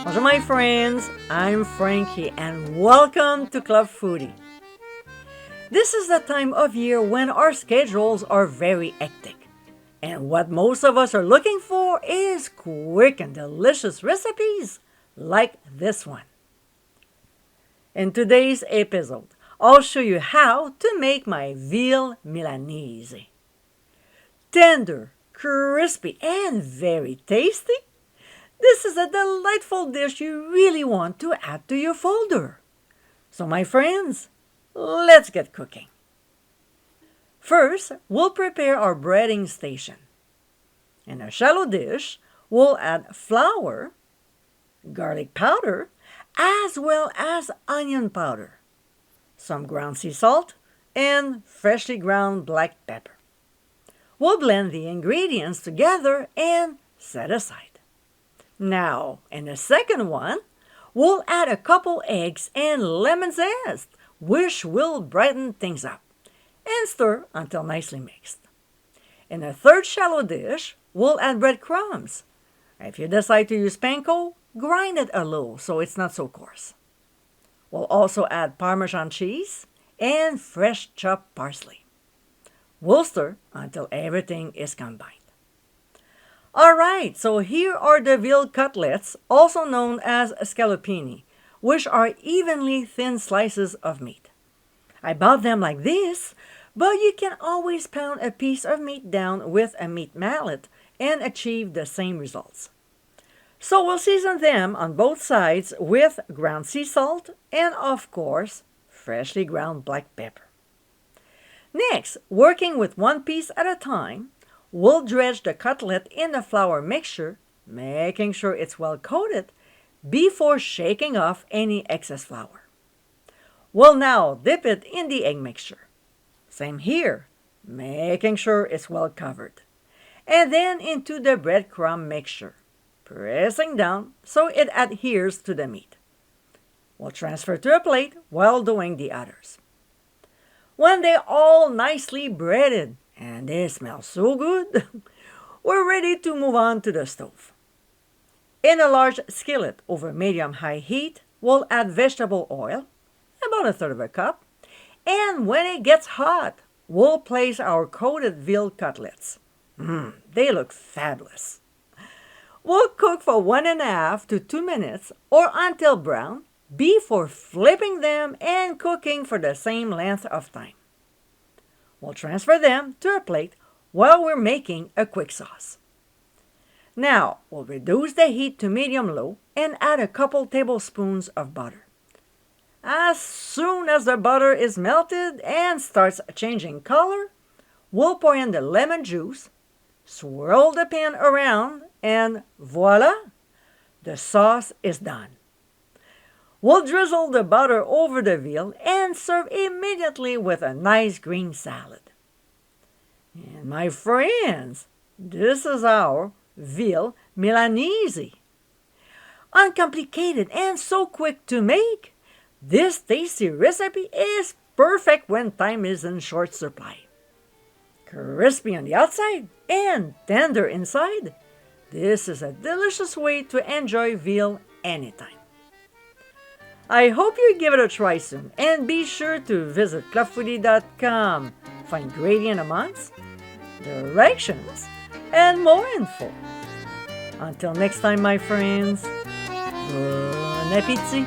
Bonjour my friends, I'm Frankie and welcome to Club Foodie. This is the time of year when our schedules are very hectic. And what most of us are looking for is quick and delicious recipes like this one. In today's episode, I'll show you how to make my Veal Milanese. Tender, crispy, and very tasty. This is a delightful dish you really want to add to your folder. So my friends, let's get cooking. First, we'll prepare our breading station. In a shallow dish, we'll add flour, garlic powder, as well as onion powder, some ground sea salt, and freshly ground black pepper. We'll blend the ingredients together and set aside. Now, in the second one, we'll add a couple eggs and lemon zest, which will brighten things up, and stir until nicely mixed. In a third shallow dish, we'll add breadcrumbs. If you decide to use panko, grind it a little so it's not so coarse. We'll also add Parmesan cheese and fresh chopped parsley. We'll stir until everything is combined. Alright, so here are the veal cutlets, also known as scallopini, which are evenly thin slices of meat. I bought them like this, but you can always pound a piece of meat down with a meat mallet and achieve the same results. So we'll season them on both sides with ground sea salt and, of course, freshly ground black pepper. Next, working with one piece at a time, we'll dredge the cutlet in the flour mixture, making sure it's well coated before shaking off any excess flour. We'll now dip it in the egg mixture. Same here, making sure it's well covered. And then into the breadcrumb mixture, pressing down so it adheres to the meat. We'll transfer to a plate while doing the others. When they're all nicely breaded, and they smell so good, we're ready to move on to the stove. In a large skillet over medium-high heat, we'll add vegetable oil, about 1/3 cup, and when it gets hot, we'll place our coated veal cutlets. They look fabulous. We'll cook for 1.5 to 2 minutes or until brown before flipping them and cooking for the same length of time. We'll transfer them to a plate while we're making a quick sauce. Now, we'll reduce the heat to medium-low and add a couple tablespoons of butter. As soon as the butter is melted and starts changing color, we'll pour in the lemon juice, swirl the pan around, and voila! The sauce is done. We'll drizzle the butter over the veal and serve immediately with a nice green salad. And my friends, this is our Veal Milanese. Uncomplicated and so quick to make, this tasty recipe is perfect when time is in short supply. Crispy on the outside and tender inside, this is a delicious way to enjoy veal anytime. I hope you give it a try soon, and be sure to visit clubfoodie.com for ingredient amounts, directions, and more info. Until next time, my friends, bon appétit!